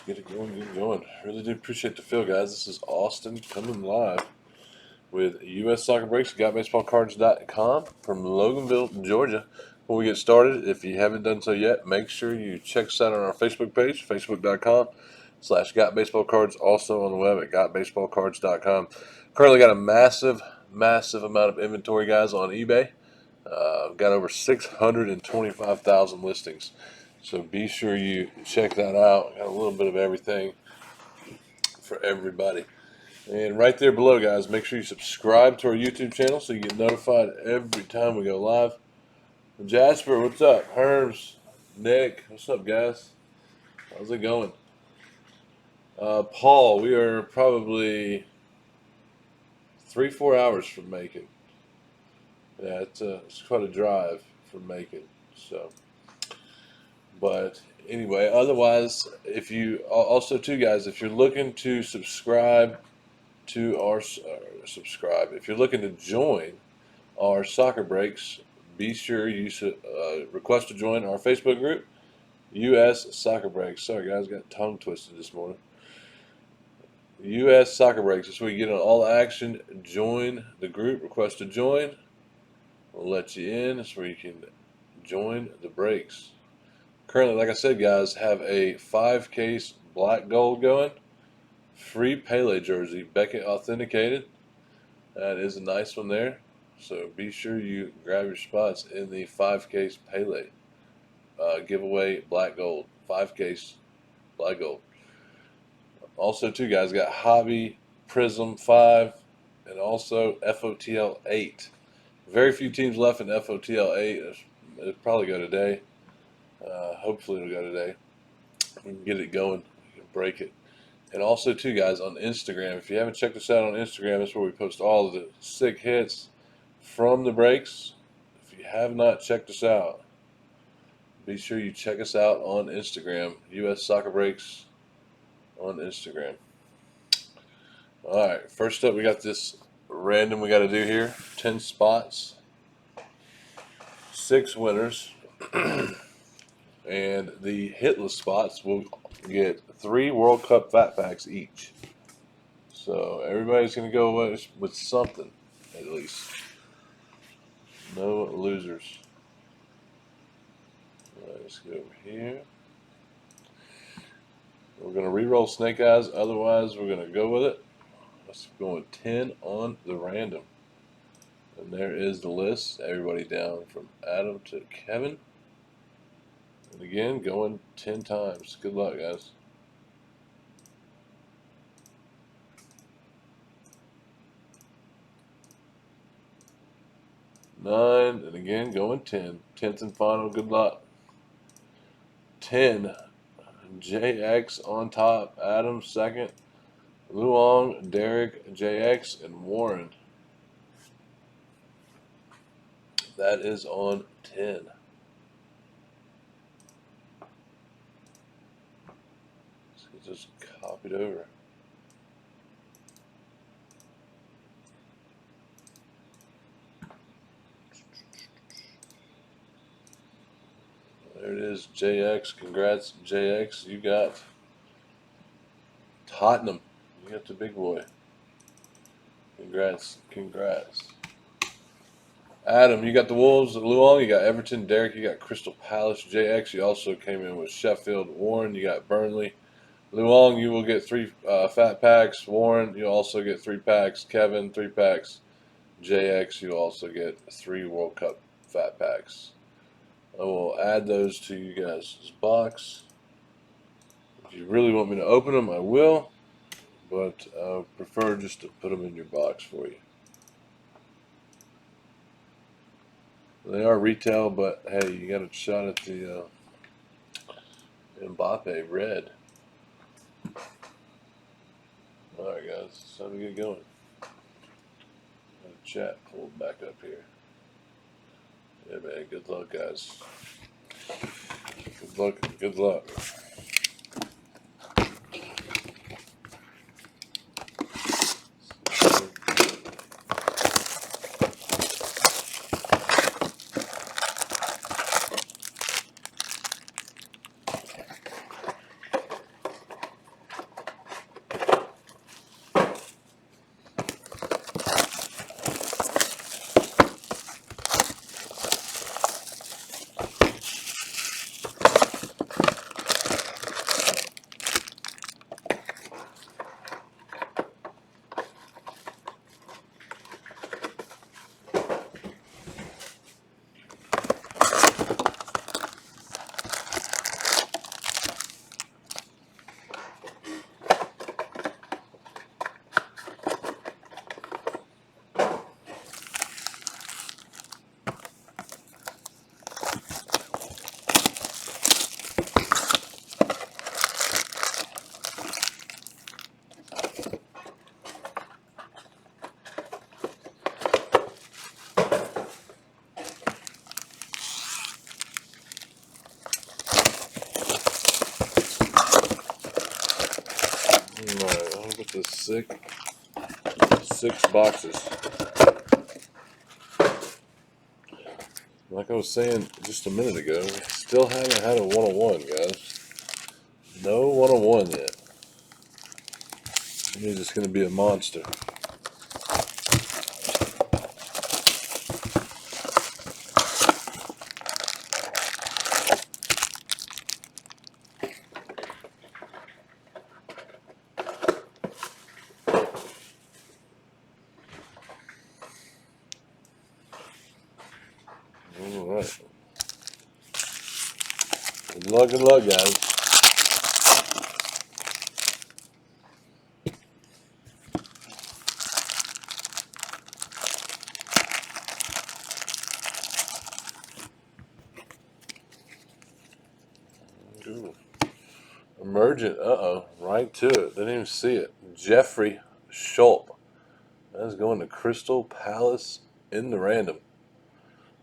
get it going, get it going. Really do appreciate the feel, guys. This is Austin coming live with U.S. Soccer Breaks, gotbaseballcards.com from Loganville, Georgia. Before we get started, if you haven't done so yet, make sure you check us out on our Facebook page, facebook.com/gotbaseballcards, also on the web at gotbaseballcards.com. Currently got a massive amount of inventory, guys, on eBay. Got over 625,000 listings. So be sure you check that out. Got a little bit of everything for everybody. And right there below, guys, make sure you subscribe to our YouTube channel so you get notified every time we go live. Jasper, what's up? Herms, Nick, what's up, guys? How's it going? Paul, we are probably 3-4 hours from Macon. Yeah, it's quite a drive from Macon. So, but anyway, otherwise, if you also too, guys, if you're looking to subscribe to our if you're looking to join our soccer breaks, be sure you request to join our Facebook group, U.S. Soccer Breaks. Sorry, guys, got tongue twisted this morning. U.S. Soccer Breaks. That's where you get on all action. Join the group. Request to join. We'll let you in. That's where you can join the breaks. Currently, like I said, guys, have a 5-case black gold going. Free Pele jersey, Beckett authenticated. That is a nice one there. So be sure you grab your spots in the 5-case Pele giveaway black gold. 5-case black gold. Also, too, guys, got Hobby Prizm 5 and also FOTL 8. Very few teams left in FOTL 8. It'll probably go today. Hopefully it'll go today. We can get it going. We can break it. And also, too, guys, on Instagram. If you haven't checked us out on Instagram, that's where we post all of the sick hits from the breaks. If you have not checked us out, be sure you check us out on Instagram. U.S. Soccer Breaks on Instagram. All right, first up, we got this random we got to do here. 10 spots, 6 winners. And the hitless spots will get 3 World Cup Fat Packs each. So everybody's going to go with something, at least. No losers. All right, let's go over here. We're going to re-roll Snake Eyes. Otherwise, we're going to go with it. Let's go with 10 on the random. And there is the list. Everybody down from Adam to Kevin. And again, going 10 times. Good luck, guys. Nine, and again, going 10. 10th and final, good luck. 10. JX on top. Adam second. Luong, Derek, JX, and Warren. That is on 10. Just copied over. There it is, JX. Congrats, JX. You got Tottenham. You got the big boy. Congrats. Adam, you got the Wolves. Luong, you got Everton. Derek, you got Crystal Palace. JX, you also came in with Sheffield. Warren, you got Burnley. Luong, you will get 3 fat packs. Warren, you'll also get 3 packs. Kevin, 3 packs. JX, you'll also get 3 World Cup fat packs. I will add those to you guys' box. If you really want me to open them, I will. But I prefer just to put them in your box for you. They are retail, but hey, you got a shot at the Mbappe red. Alright, guys, it's time to get going. Got a chat pulled back up here. Yeah, man, good luck, guys. Good luck. Alright, I'll put the six boxes. Like I was saying just a minute ago, we still haven't had a one-on-one, guys. No one-on-one yet. It means it's going to be a monster. Alright. Good luck, guys. Ooh. Emergent, right to it. Didn't even see it. Jeffrey Schulp. That's going to Crystal Palace in the random.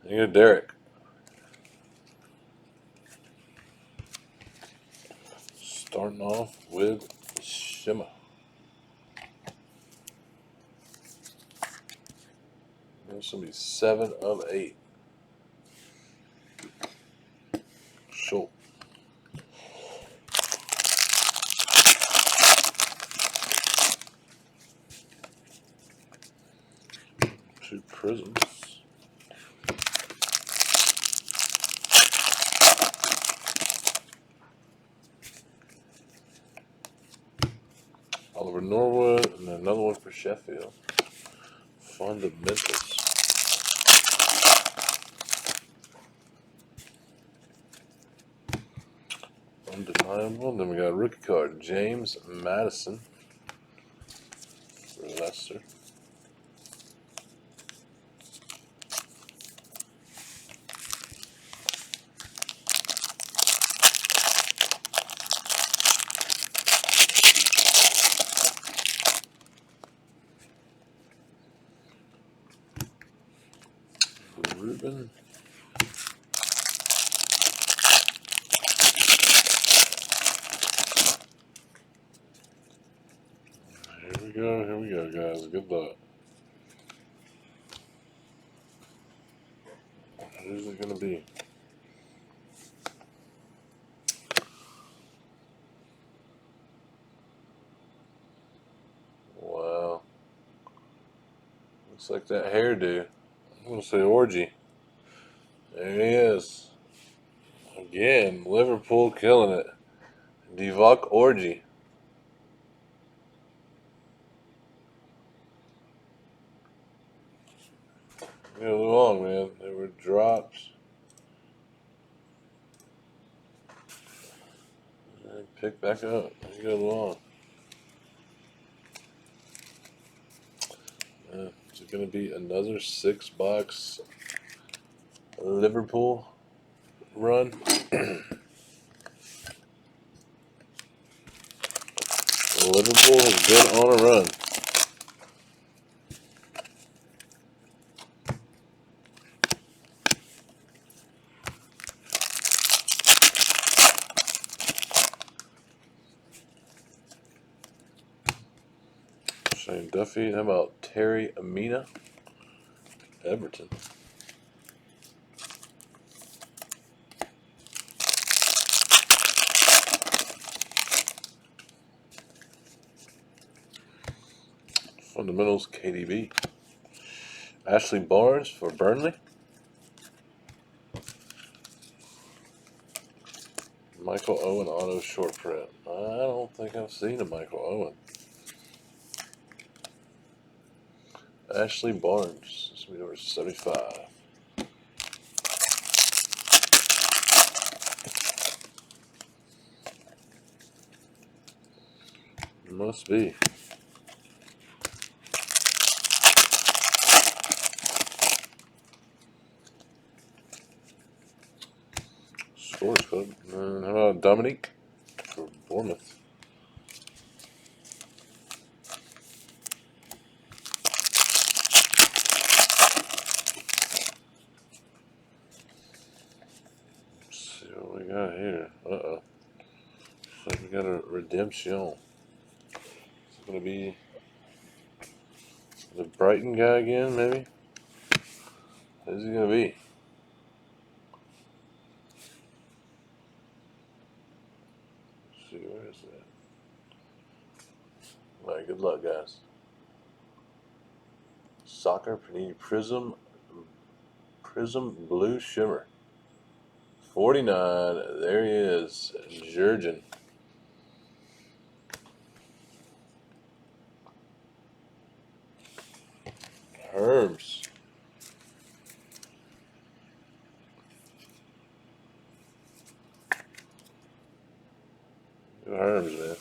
Here, Derek. Starting off with Shimma. This will be 7 of 8. Schulp. Two Prizms. Oliver Norwood, and another one for Sheffield. Fundamentals. Undeniable. Then we got a rookie card, James Madison for Leicester. Ruben. Here we go, guys. Good luck. Who's it gonna be? Wow. Looks like that hairdo. I'm gonna say Orgy. There he is. Again, Liverpool killing it. Divock Orgy. Go along, man. They were dropped. And pick back up. You go along. Is it going to be another 6-box Liverpool run? Liverpool has been on a run. Shane Duffy. How about Terry Amina? Everton. Fundamentals, KDB. Ashley Barnes for Burnley. Michael Owen auto short print. I don't think I've seen a Michael Owen. Ashley Barnes. This will be number 75. Must be. Scores code. And how about Dominique for Bournemouth? Let's see what we got here. Uh-oh. Looks like we got a redemption. Going to be the Brighton guy again, maybe? Who's he going to be? Let's see, where is that? All right, good luck, guys. Soccer, Panini Prizm Blue Shimmer. 49. There he is. Jurgen. Herms. Good Herms, man.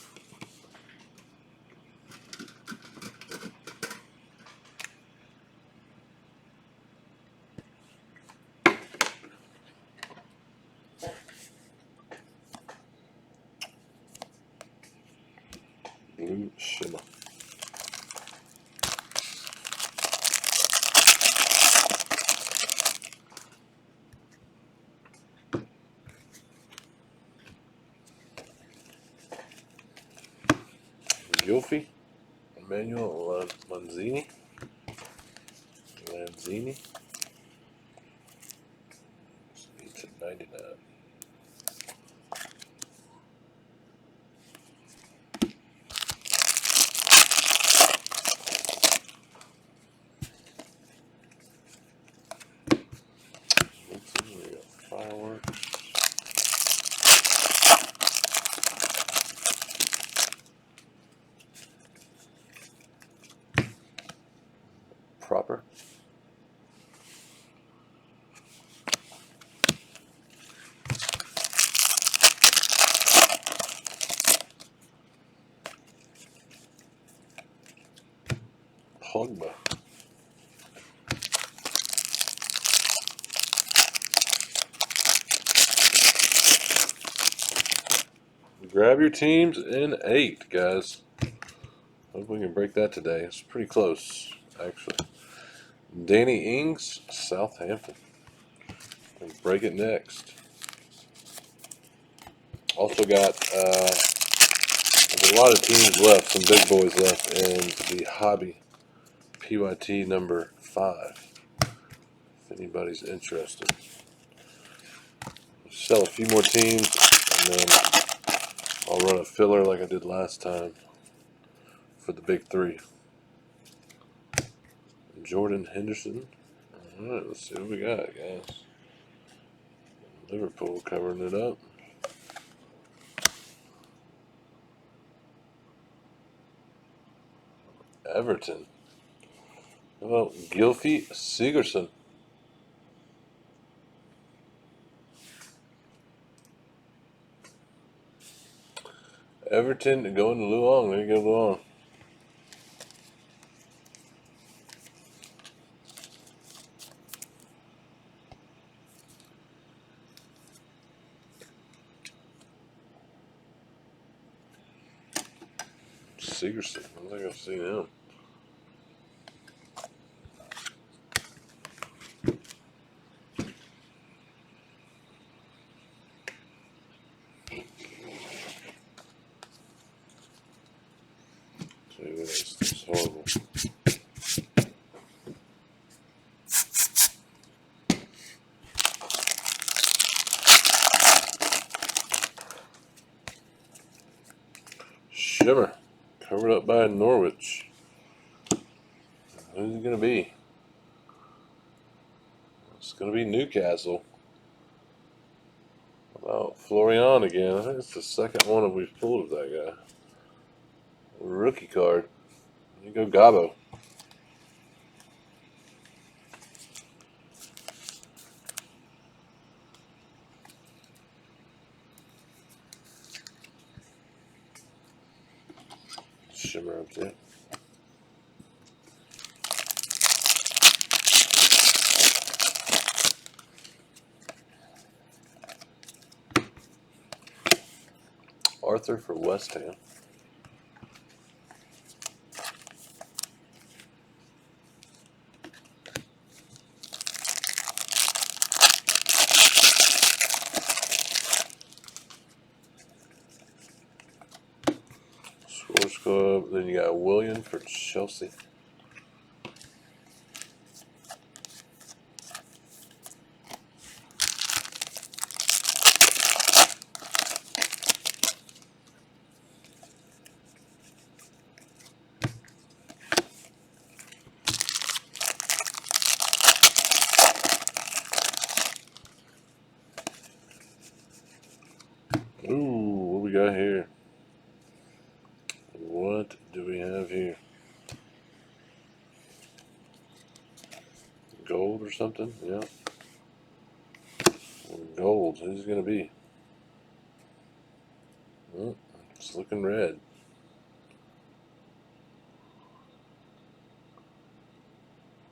Blue Shimmer. Gilfy. Emmanuel Lanzini. It's at 99. We got fireworks. Proper. Pogba. Grab your teams in 8, guys. Hope we can break that today. It's pretty close, actually. Danny Ings, Southampton. We'll break it next. Also got there's a lot of teams left, some big boys left in the hobby PYT number 5. If anybody's interested. Sell a few more teams, and then I'll run a filler like I did last time for the big 3. Jordan Henderson. Alright, let's see what we got, guys. Liverpool covering it up. Everton. How about Gylfi Sigurdsson? Everton going to Luong. There you go, Luong. Sigurdsson. I don't think I've seen him. It's horrible. Shimmer. Covered up by Norwich. Who's it going to be? It's going to be Newcastle. How about Florian again? I think it's the second one that we've pulled of that guy. Rookie card. There you go, Gabo. Shimmer up there. Arthur for West Ham. Scores Club. Then you got William for Chelsea. Ooh, what we got here? What do we have here? Gold or something? Yeah. Gold. Who's it going to be? Oh, it's looking red.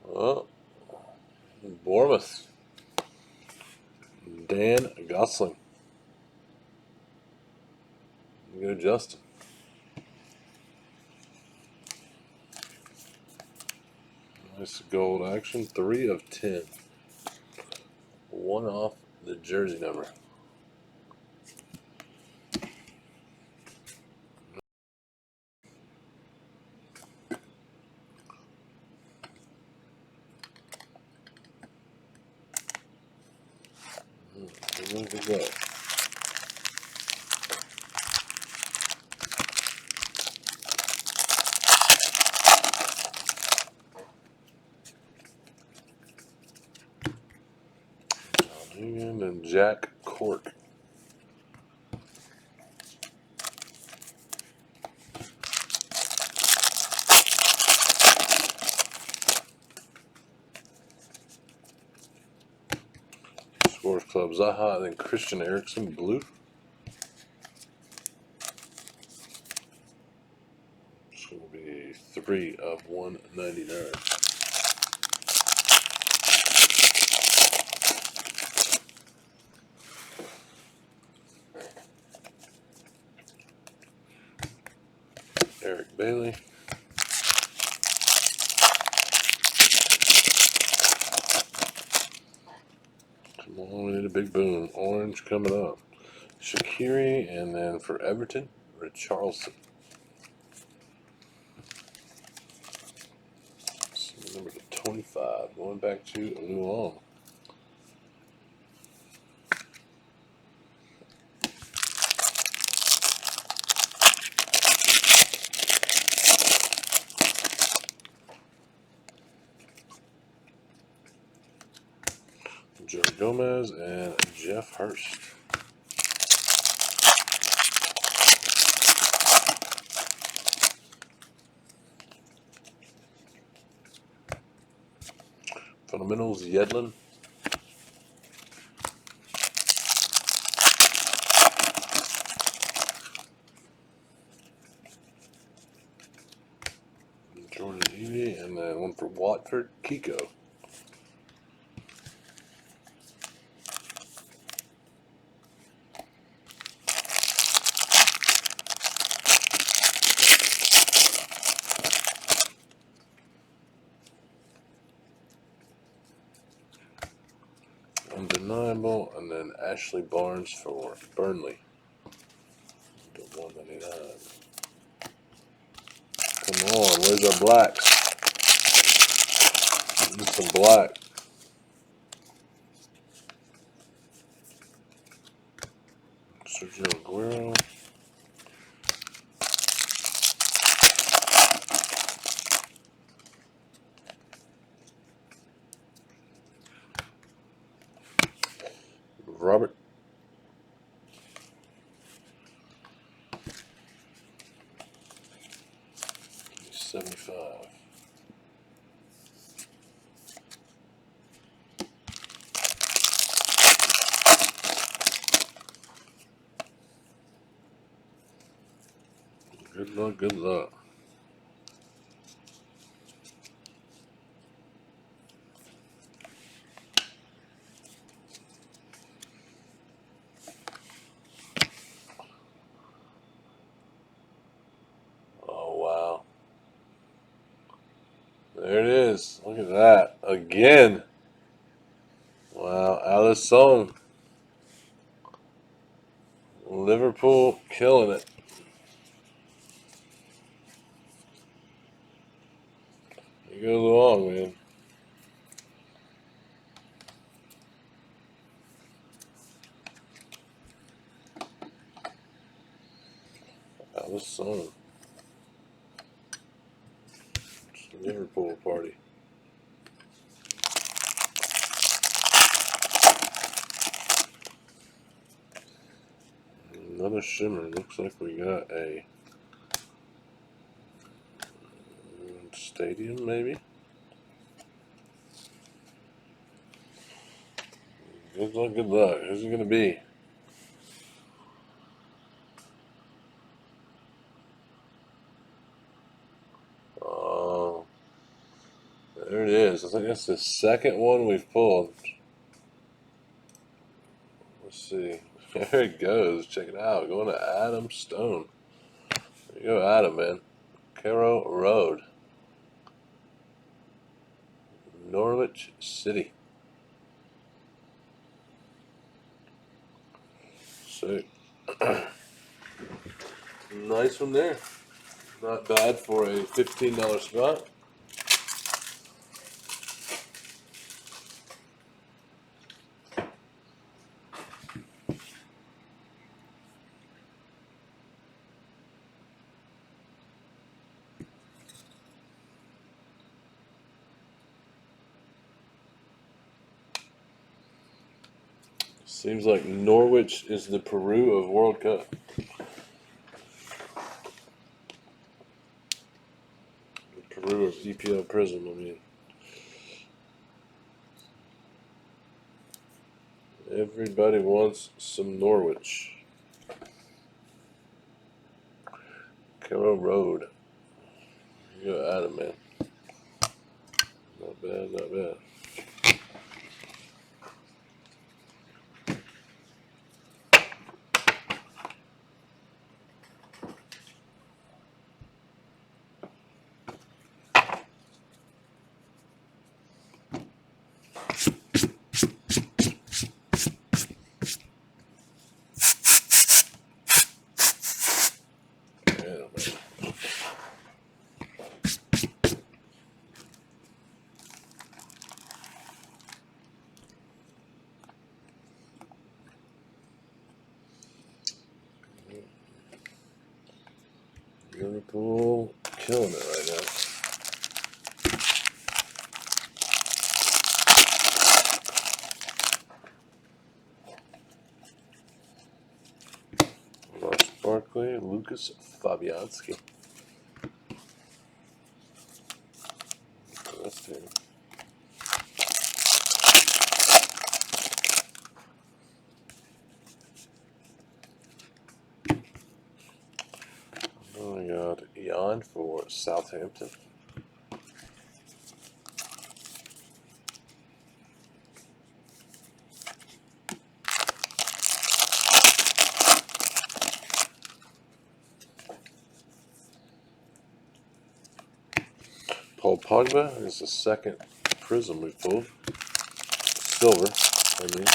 Oh, Bournemouth. Dan Gosling. Go Justin. Nice gold action. 3 of 10. 1 off the jersey number. Look at that. And Jack Cork. Scores Club Zaha, and then Christian Eriksen, blue. It's going to be 3 of 199. Eric Bailey. Come on, we need a big boom. Orange coming up. Shaqiri, and then for Everton, Richarlison. So number 25, going back to Luong. Joe Gomez and Jeff Hurst. Fundamentals, Yedlin. Jordan Healy, and then one for Watford, Kiko. Undeniable, and then Ashley Barnes for Burnley. 199. Come on, where's our blacks? Need some black. Sergio Aguero. Robert. $75. Good luck, good luck. Oh, wow. There it is. Look at that. Again. Wow, Alisson. Liverpool killing it. goes along, man. Alice Son. It's the Liverpool party. Another shimmer. Looks like we got a stadium, maybe. Good luck, good luck. Who's it gonna be? Oh, there it is. I think that's the second one we've pulled. Let's see. There it goes. Check it out. Going to Adam Stone. There you go, Adam, man. Carroll Road. Norwich City. So, nice one there. Not bad for a $15 spot. Seems like Norwich is the Peru of World Cup. The Peru of EPL Prizm, I mean. Everybody wants some Norwich. Carroll Road. You go, Adam, man. Not bad, not bad. Liverpool killing it right now. Ross Barkley, Lucas Fabianski. That's him. Oh my God, Jan for Southampton. Paul Pogba is the second Prizm we pulled. Silver, I mean.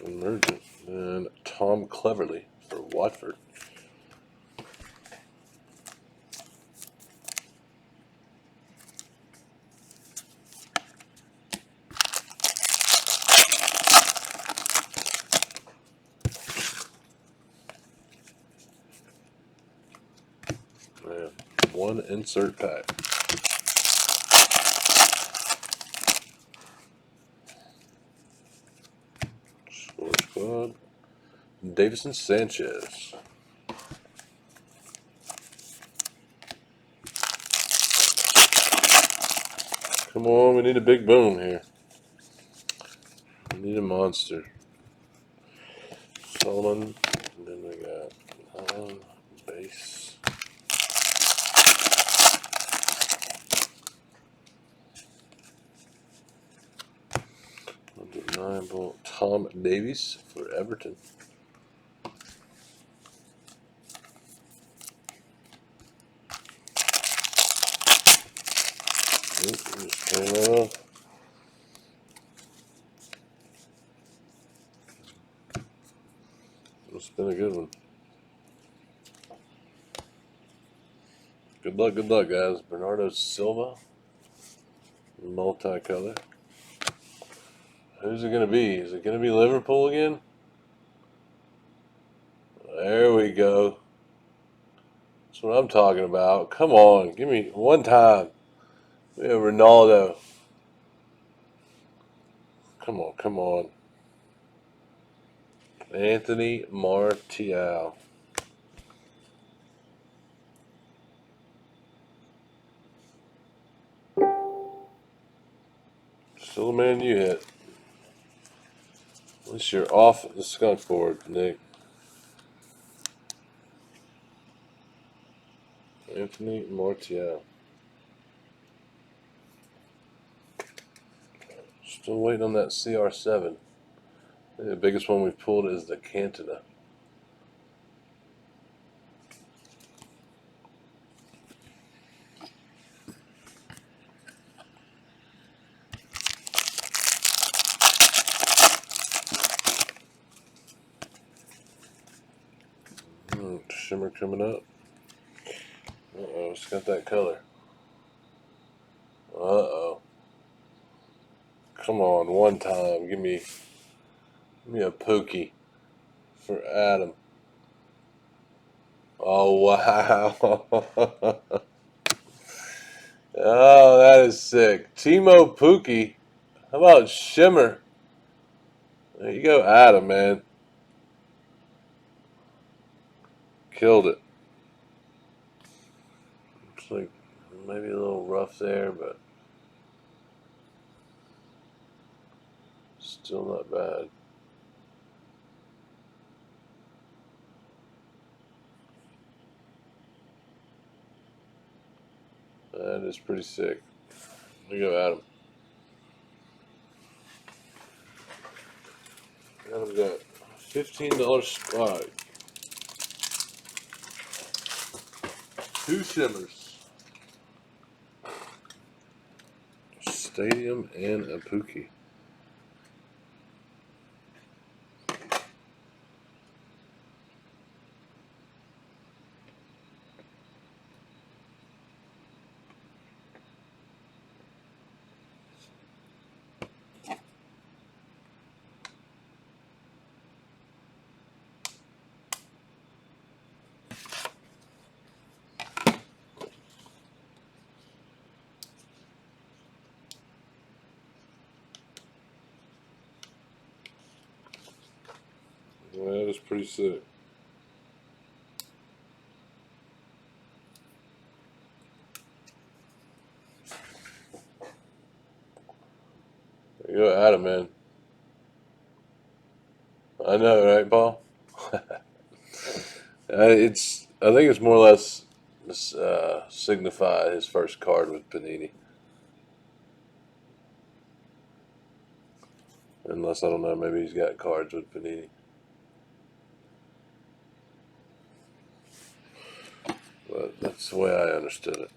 Emergent. And Tom Cleverley for Watford. Man, one insert pack. Score squad. Davison Sanchez. Come on, we need a big boom here. We need a monster. Solomon. And then we got Allen, base. Undeniable Tom Davies for Everton. Just came off. It's been a good one. Good luck, guys. Bernardo Silva, multicolor. Who's it going to be? Is it going to be Liverpool again? There we go. That's what I'm talking about. Come on, give me one time. We have Ronaldo. Come on, come on. Anthony Martial. Still a Man U hit. At least you're off the skunk board, Nick. Anthony Martial. Still waiting on that CR7. The biggest one we've pulled is the Cantona. Shimmer coming up. Uh-oh, it's got that color. Uh-oh. Come on, one time. Give me a pookie for Adam. Oh, wow. Oh, that is sick. Timo Pookie. How about Shimmer? There you go, Adam, man. Killed it. Looks like maybe a little rough there, but still not bad. That is pretty sick. There you go, Adam. Adam got $15 spot. 2 shimmers. Stadium and a Pookie. Well, that is pretty sick. There you go, Adam, man. I know, right, Paul? I think it's more or less signify his first card with Panini. Unless, I don't know, maybe he's got cards with Panini. But that's the way I understood it.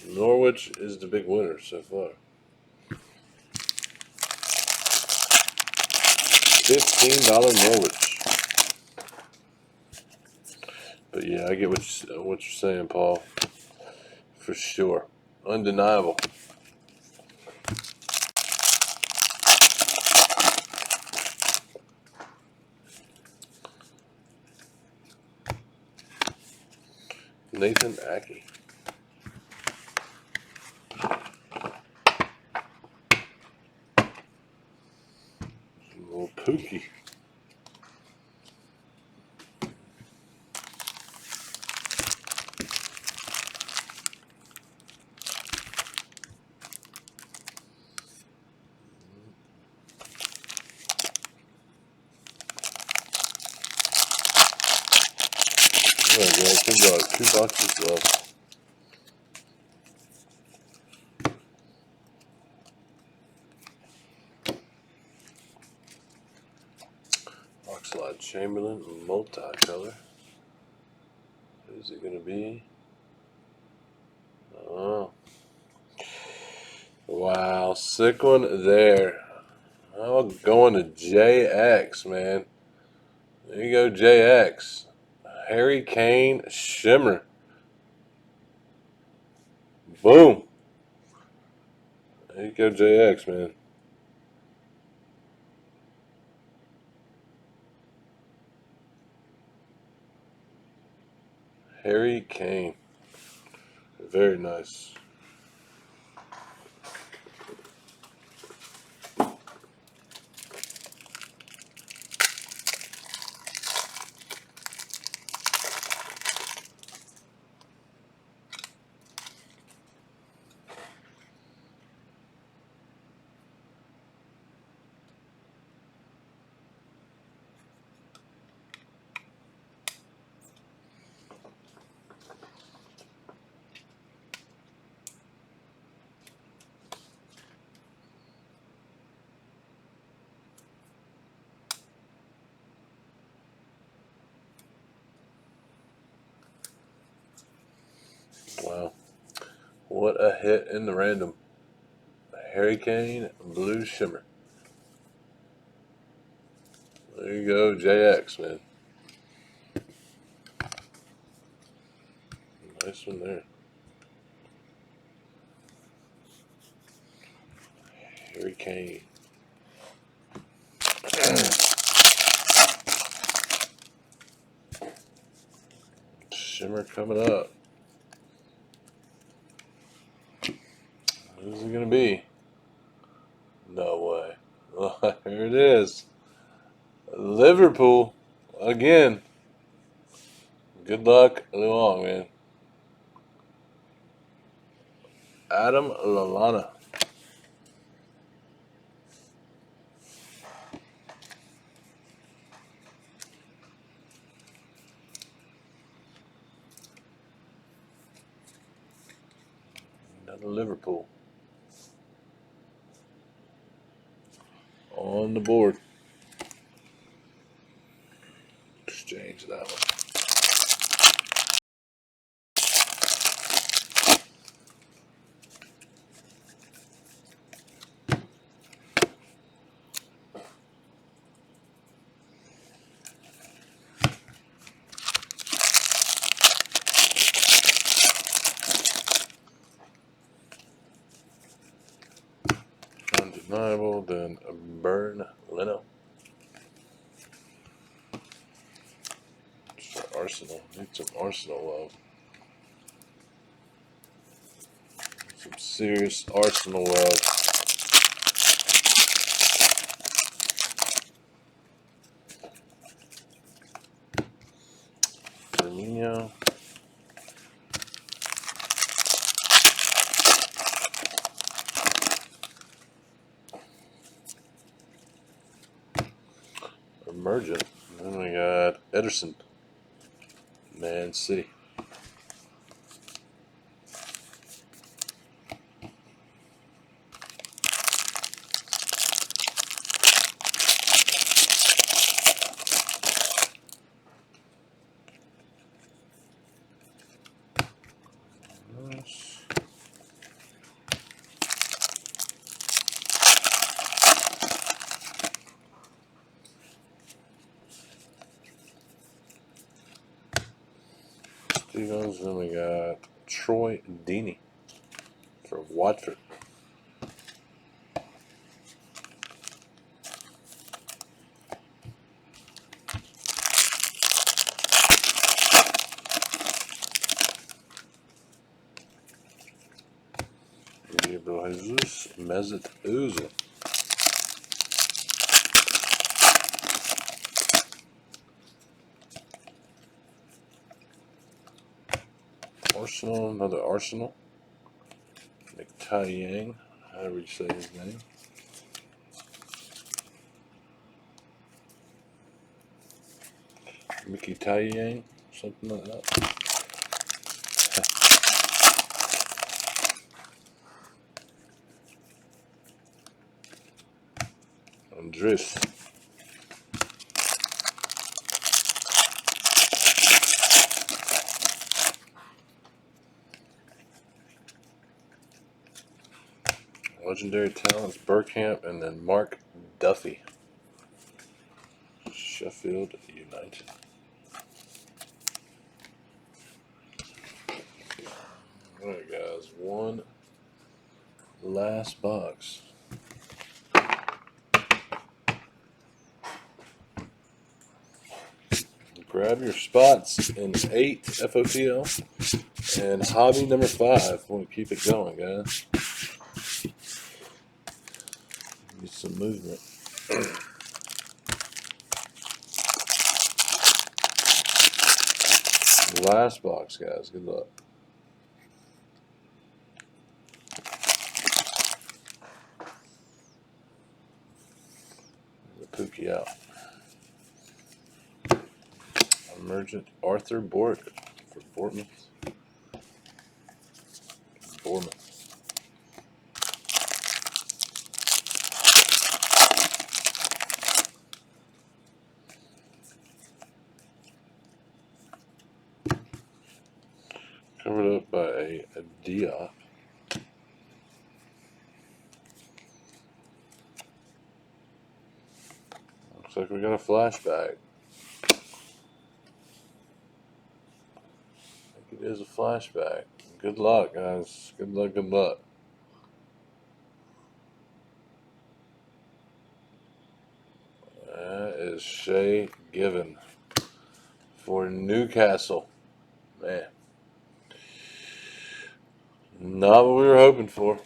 Norwich is the big winner so far. $15 Norwich. But yeah, I get what you're saying, Paul. For sure. Undeniable. Nathan Aki. Little Pookie. There we go. Two boxes left. Oxlade Chamberlain, multicolor. Who's it going to be? Oh. Wow, sick one there. Oh, going to JX, man. There you go, JX. Harry Kane Shimmer. Boom. There you go, JX, man. Harry Kane. Very nice. Wow. What a hit in the random. Harry Kane, Blue Shimmer. There you go, JX, man. Nice one there. Harry Kane. Shimmer coming up. Who's it going to be? No way. Oh, here it is. Liverpool. Again. Good luck, Luong, man. Adam Lallana. Another Liverpool. On the board. Exchange that one. Undeniable, then Burn Leno. For Arsenal. Need some Arsenal love. Some serious Arsenal love. Firmino. Emergent. And then we got Ederson. Man City. Nice. Stevens, then we got Troy Deeney for Watford. Gabriel Jesus, Mesut Ozil. Arsenal, another Arsenal. McTayyang, however you say his name. Mickey Taiyang, something like that. Andres. Legendary talents, Bergkamp, and then Mark Duffy. Sheffield United. Alright, guys, one last box. Grab your spots in 8 FOTL and hobby number 5. Want to keep it going, guys. Get some movement. Last box, guys. Good luck. The Pookie out. Emergent Arthur Bork for Bournemouth. Covered up by a Diop. Looks like we got a flashback. I think it is a flashback. Good luck, guys. Good luck, good luck. That is Shay Given for Newcastle. Man. Not what we were hoping for.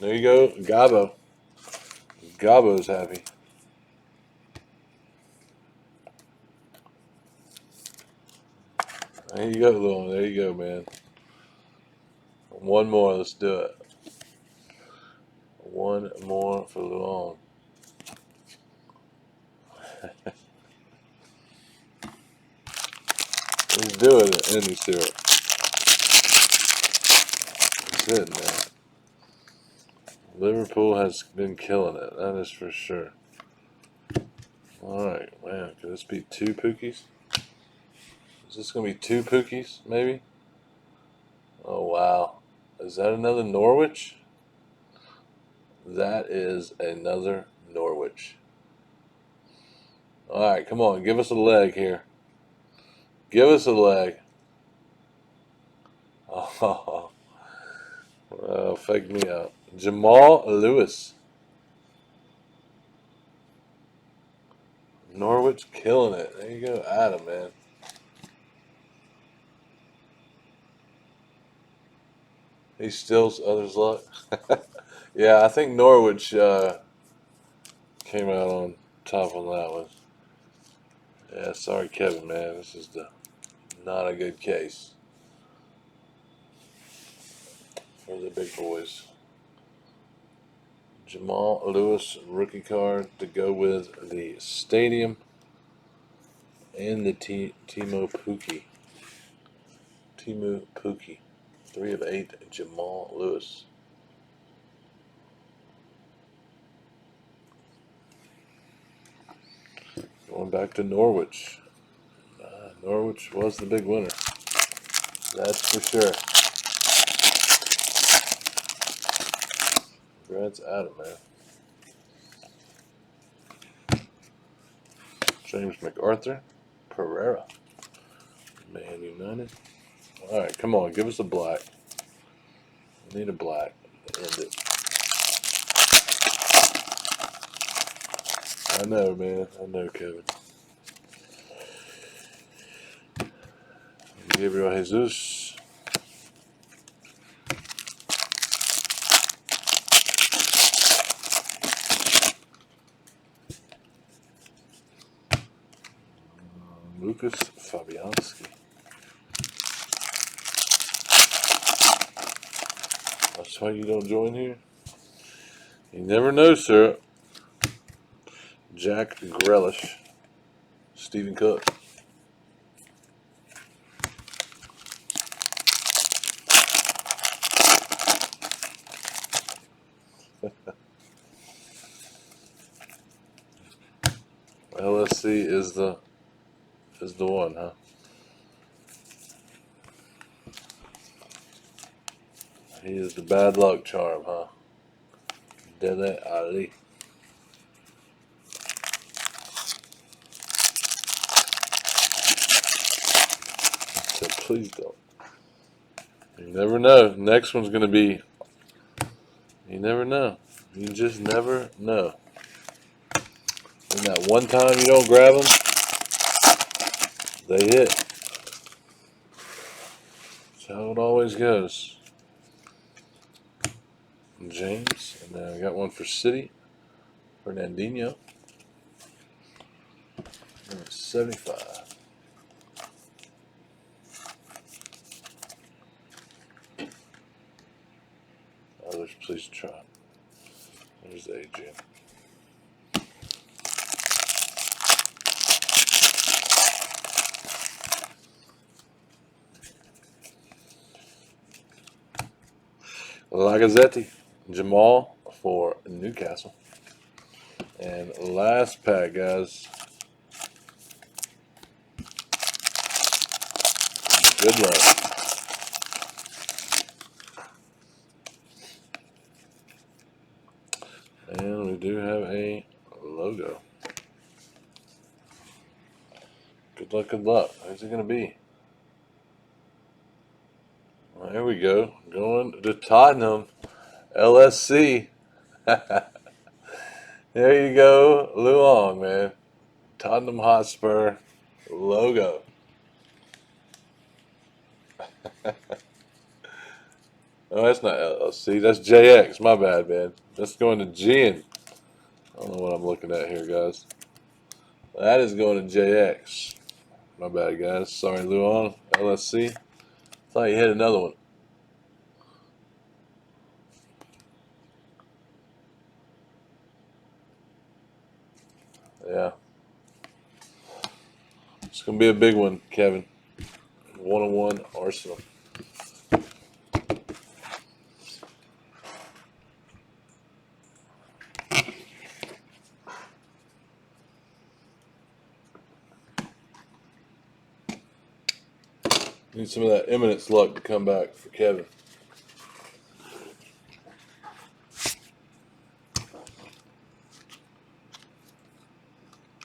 There you go, Gabo. Gabo's happy. There you go, Lil. There you go, man. One more. Let's do it. One more for Lil. Let's do it, Andy Stewart. That's it, man. Liverpool has been killing it. That is for sure. Alright, man. Could this be 2 Pookies? Is this going to be 2 Pookies, maybe? Oh, wow. Is that another Norwich? That is another Norwich. Alright, come on. Give us a leg here. Give us a leg. Oh, well, fake me out. Jamal Lewis. Norwich killing it. There you go, Adam, man. He steals others' luck. Yeah, I think Norwich came out on top on that one. Yeah, sorry, Kevin, man. This is not a good case for the big boys. Jamal Lewis rookie card to go with the stadium and the Timu Pukki. 3 of 8, Jamal Lewis. Going back to Norwich. Norwich was the big winner. That's for sure. Congrats, Adam, man. James MacArthur. Pereira. Man United. Alright, come on. Give us a black. We need a black to end it. I know, man. I know, Kevin. Gabriel Jesus. Lucas Fabianski. That's why you don't join here? You never know, sir. Jack Grealish. Stephen Cook. LSC is the one, huh? He is the bad luck charm, huh? Dele Ali. So please don't. You never know. Next one's going to be, you never know. You just never know. And that one time you don't grab them, they hit. That's how it always goes. James, and then I got one for City, Fernandinho, number 75. Others, please try. There's Adrian. Lagazzetti, Jamal for Newcastle. And last pack, guys. Good luck. And we do have a logo. Good luck, good luck. Who's it going to be? Well, there we go. Going to Tottenham. LSC. There you go. Luong, man. Tottenham Hotspur logo. Oh, that's not LLC. That's JX. My bad, man. That's going to Gin. I don't know what I'm looking at here, guys. That is going to JX. My bad, guys. Sorry, Luong. LSC. Thought you hit another one. Yeah. It's going to be a big one, Kevin. 101 Arsenal. Need some of that Eminence luck to come back for Kevin.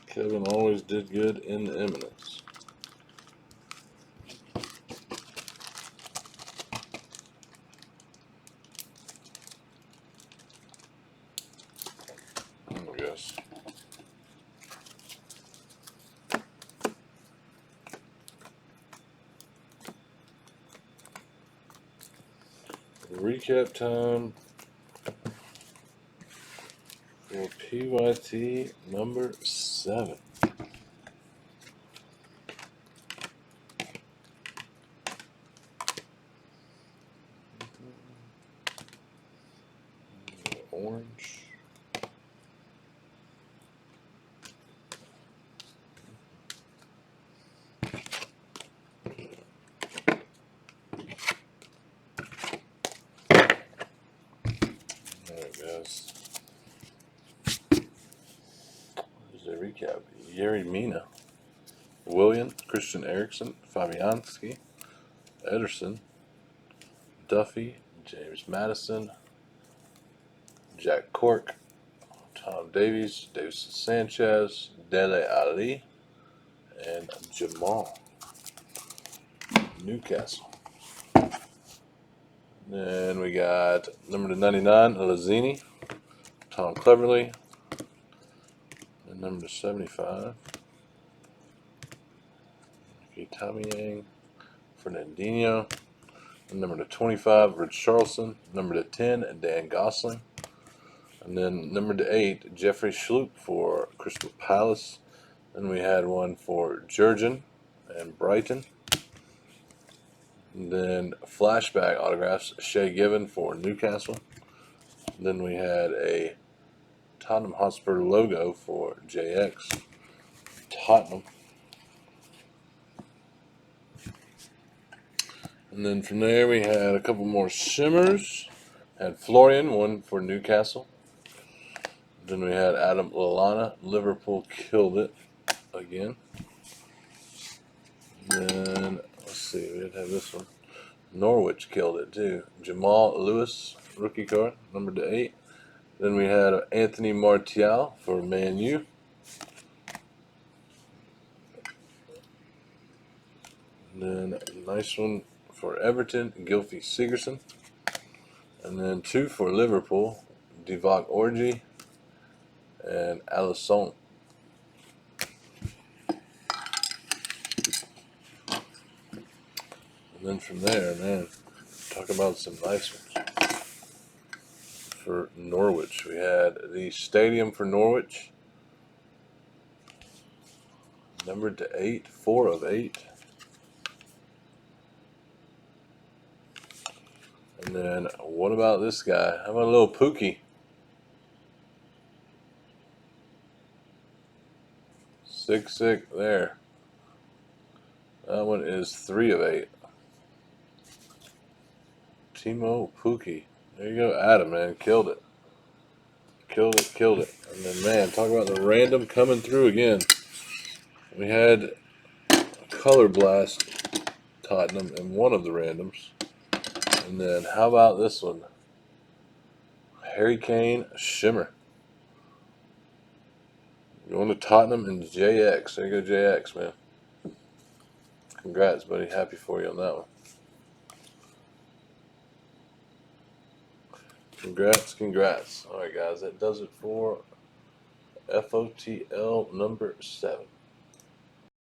Kevin always did good in the Eminence. I guess. Recap time for PYT number 7. Orange. Alright, guys. Here's a recap. Yerry Mina, William, Christian Eriksen, Fabianski, Ederson, Duffy, James Madison, Jack Cork, Tom Davies, Davison Sanchez, Dele Ali, and Jamal. Newcastle. Then we got number 99, Lazzini, Tom Cleverley, and number 75, Tamiang, Fernandinho, and number 25, Rich Charlson, number 10, Dan Gosling, and then number 8, Jeffrey Schlupp for Crystal Palace. Then we had one for Jurgen and Brighton. And then flashback autographs, Shea Given for Newcastle. Then we had a Tottenham Hotspur logo for JX, Tottenham. And then from there we had a couple more shimmers. Had Florian, one for Newcastle. Then we had Adam Lallana, Liverpool killed it again. And then, let's see, we did have this one. Norwich killed it too. Jamal Lewis, rookie card, number 8. Then we had Anthony Martial for Man U. And then a nice one for Everton, Gylfi Sigurdsson. And then 2 for Liverpool, Divock Orji and Alisson. And then from there, man, talk about some nice ones. For Norwich, we had the Stadium for Norwich, numbered to 8, 4 of 8. And then what about this guy? How about a little Pookie? 6-6 there. That one is 3 of 8. Timo Pukki. There you go, Adam, man. Killed it. Killed it, killed it. And then, man, talk about the random coming through again. We had Color Blast Tottenham in one of the randoms. And then, how about this one? Harry Kane Shimmer. Going to Tottenham and JX. There you go, JX, man. Congrats, buddy. Happy for you on that one. Congrats, congrats. All right, guys, that does it for FOTL number 7.